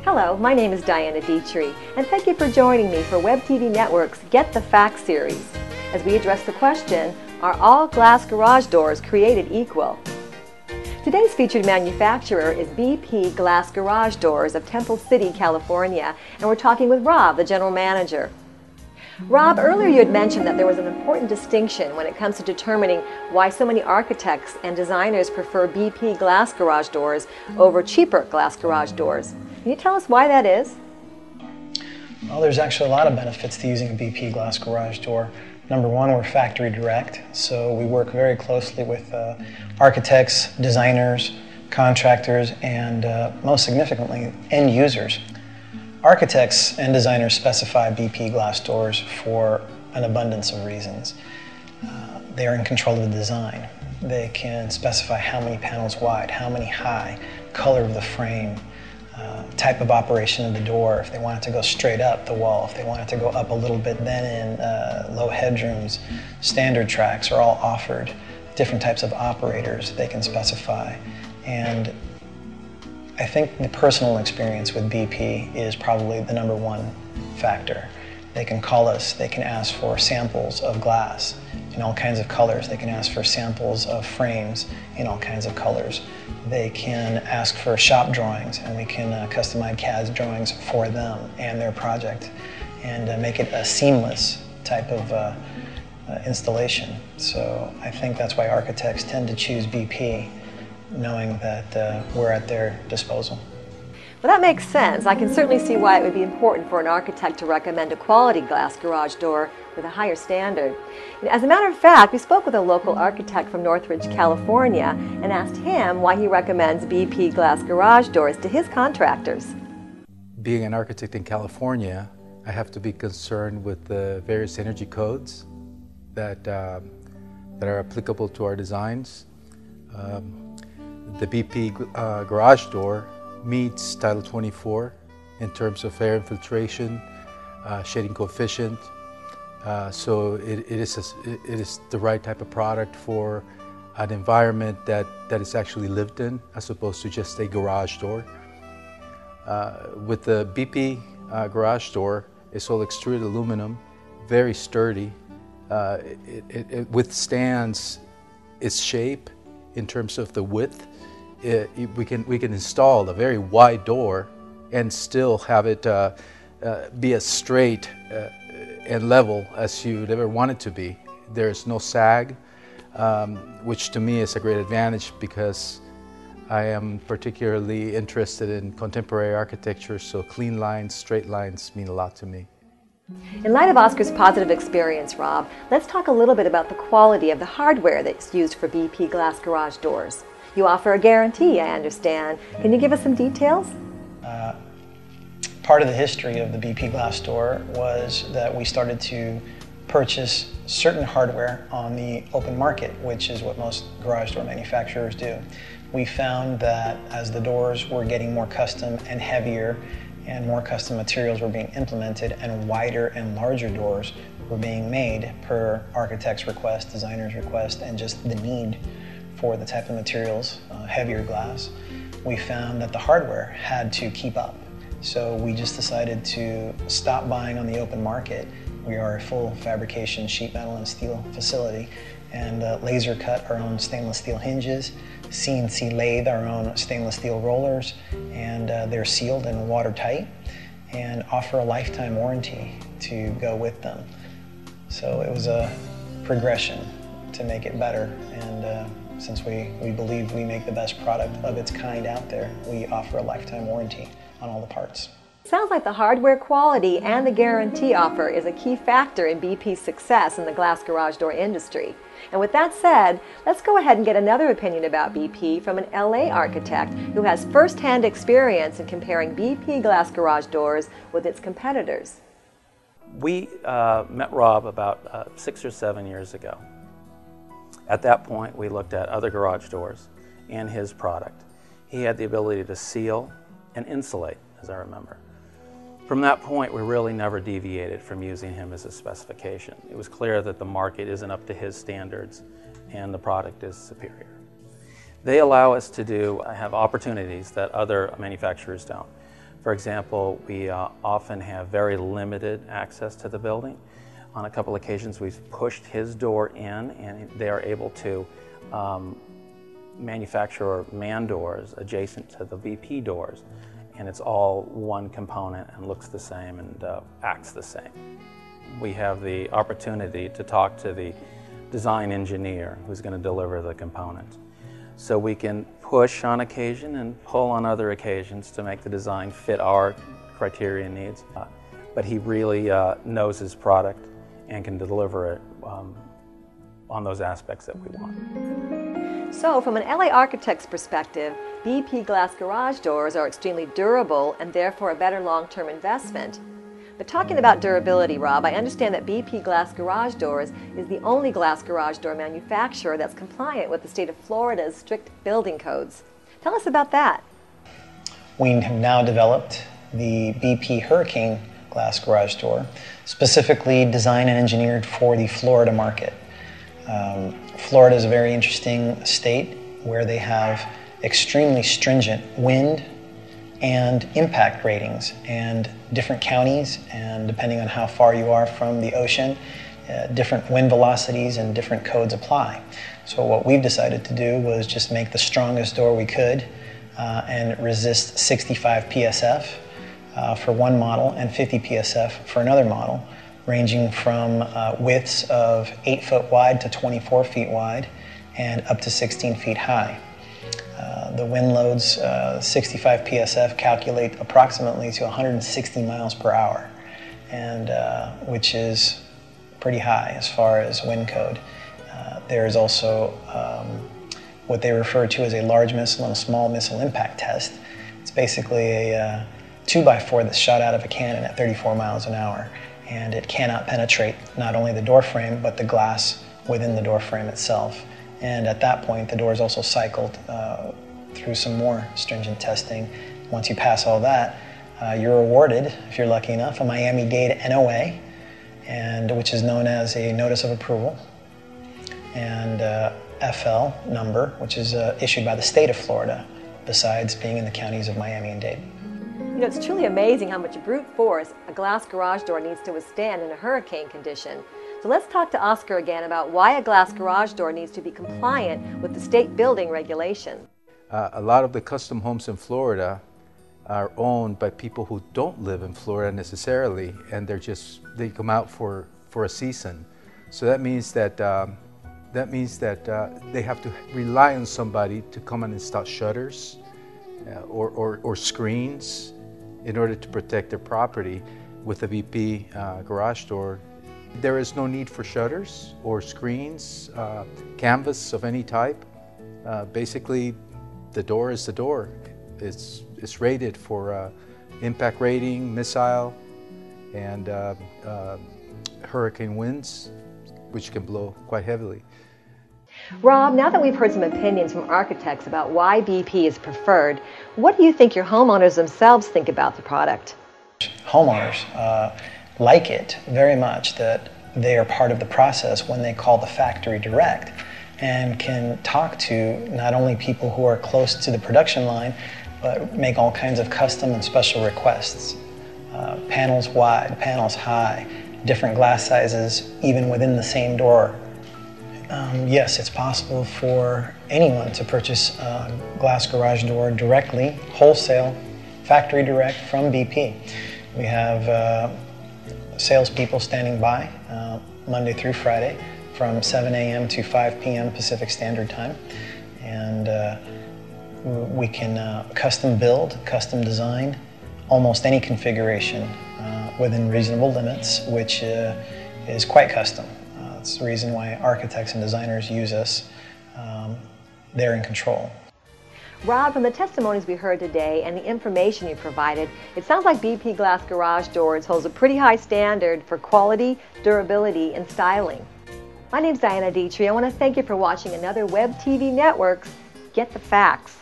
Hello, my name is Diana Dietrich, and thank you for joining me for Web TV Network's Get the Facts series, as we address the question, are all glass garage doors created equal? Today's featured manufacturer is BP Glass Garage Doors of Temple City, California, and we're talking with Rob, the general manager. Rob, earlier you had mentioned that there was an important distinction when it comes to determining why so many architects and designers prefer BP glass garage doors over cheaper glass garage doors. Can you tell us why that is? Well, there's actually a lot of benefits to using a BP glass garage door. Number one, we're factory direct, so we work very closely with architects, designers, contractors, and most significantly, end users. Architects and designers specify BP glass doors for an abundance of reasons. They are in control of the design. They can specify how many panels wide, how many high, color of the frame, type of operation of the door, if they want it to go straight up the wall, if they want it to go up a little bit, then in low headrooms, standard tracks are all offered. Different types of operators they can specify. And I think the personal experience with BP is probably the number one factor. They can call us, they can ask for samples of glass in all kinds of colors. They can ask for samples of frames in all kinds of colors. They can ask for shop drawings, and we can customize CAD drawings for them and their project and make it a seamless type of installation. So I think that's why architects tend to choose BP, knowing that we're at their disposal. Well, that makes sense. I can certainly see why it would be important for an architect to recommend a quality glass garage door with a higher standard. As a matter of fact, we spoke with a local architect from Northridge, California, and asked him why he recommends BP glass garage doors to his contractors. Being an architect in California, I have to be concerned with the various energy codes that are applicable to our designs. The BP garage door meets Title 24 in terms of air infiltration, shading coefficient. So it is the right type of product for an environment that is actually lived in, as opposed to just a garage door. With the BP garage door, it's all extruded aluminum, very sturdy. It withstands its shape in terms of the width. We can install a very wide door and still have it be as straight and level as you'd ever want it to be. There's no sag, which to me is a great advantage because I am particularly interested in contemporary architecture, so clean lines, straight lines mean a lot to me. In light of Oscar's positive experience, Rob, let's talk a little bit about the quality of the hardware that's used for BP glass garage doors. You offer a guarantee, I understand. Can you give us some details? Part of the history of the BP glass door was that we started to purchase certain hardware on the open market, which is what most garage door manufacturers do. We found that as the doors were getting more custom and heavier and more custom materials were being implemented and wider and larger doors were being made per architect's request, designer's request, and just the need for the type of materials, heavier glass, we found that the hardware had to keep up. So we just decided to stop buying on the open market. We are a full fabrication sheet metal and steel facility, and laser cut our own stainless steel hinges, CNC lathe our own stainless steel rollers, and they're sealed and watertight, and offer a lifetime warranty to go with them. So it was a progression to make it better, and since we believe we make the best product of its kind out there, we offer a lifetime warranty on all the parts. Sounds like the hardware quality and the guarantee offer is a key factor in BP's success in the glass garage door industry. And with that said, let's go ahead and get another opinion about BP from an LA architect who has first-hand experience in comparing BP glass garage doors with its competitors. We met Rob about 6 or 7 years ago. At that point, we looked at other garage doors and his product. He had the ability to seal and insulate, as I remember. From that point, we really never deviated from using him as a specification. It was clear that the market isn't up to his standards and the product is superior. They allow us to have opportunities that other manufacturers don't. For example, we often have very limited access to the building. On a couple occasions, we've pushed his door in, and they are able to manufacture man doors adjacent to the VP doors, and it's all one component and looks the same and acts the same. We have the opportunity to talk to the design engineer who's going to deliver the components. So we can push on occasion and pull on other occasions to make the design fit our criteria and needs. But he really knows his product and can deliver it on those aspects that we want. So from an LA architect's perspective, BP glass garage doors are extremely durable and therefore a better long-term investment. But talking about durability, Rob, I understand that BP Glass Garage Doors is the only glass garage door manufacturer that's compliant with the state of Florida's strict building codes. Tell us about that. We have now developed the BP Hurricane glass garage door, specifically designed and engineered for the Florida market. Florida is a very interesting state where they have extremely stringent wind and impact ratings, and different counties, and depending on how far you are from the ocean, different wind velocities and different codes apply. So what we've decided to do was just make the strongest door we could and resist 65 PSF for one model and 50 PSF for another model, ranging from widths of 8 foot wide to 24 feet wide and up to 16 feet high. The wind loads, 65 PSF, calculate approximately to 160 miles per hour, and which is pretty high as far as wind code. There is also what they refer to as a large missile and a small missile impact test. It's basically a 2x4 that's shot out of a cannon at 34 miles an hour, and it cannot penetrate not only the door frame but the glass within the door frame itself. And at that point, the door is also cycled through some more stringent testing. Once you pass all that, you're awarded, if you're lucky enough, a Miami-Dade NOA, and which is known as a Notice of Approval, and FL number, which is issued by the state of Florida, besides being in the counties of Miami and Dade. You know, it's truly amazing how much brute force a glass garage door needs to withstand in a hurricane condition. So let's talk to Oscar again about why a glass garage door needs to be compliant with the state building regulation. A lot of the custom homes in Florida are owned by people who don't live in Florida necessarily, and they come out for a season. So that means that they have to rely on somebody to come and install shutters or screens in order to protect their property. With a BP garage door, there is no need for shutters or screens, canvas of any type. Basically, the door is the door. It's rated for impact rating, missile, and hurricane winds, which can blow quite heavily. Rob, now that we've heard some opinions from architects about why BP is preferred, what do you think your homeowners themselves think about the product? Homeowners like it very much, that they are part of the process when they call the factory direct and can talk to not only people who are close to the production line, but make all kinds of custom and special requests. Panels wide, panels high, different glass sizes, even within the same door. Yes, it's possible for anyone to purchase a glass garage door directly, wholesale, factory direct from BP. We have salespeople standing by Monday through Friday from 7 a.m. to 5 p.m. Pacific Standard Time, and we can custom build, custom design almost any configuration within reasonable limits, which is quite custom. That's the reason why architects and designers use us. They're in control. Rob, from the testimonies we heard today and the information you provided, it sounds like BP Glass Garage Doors holds a pretty high standard for quality, durability, and styling. My name's Diana Dietrich. I want to thank you for watching another Web TV Network's Get the Facts.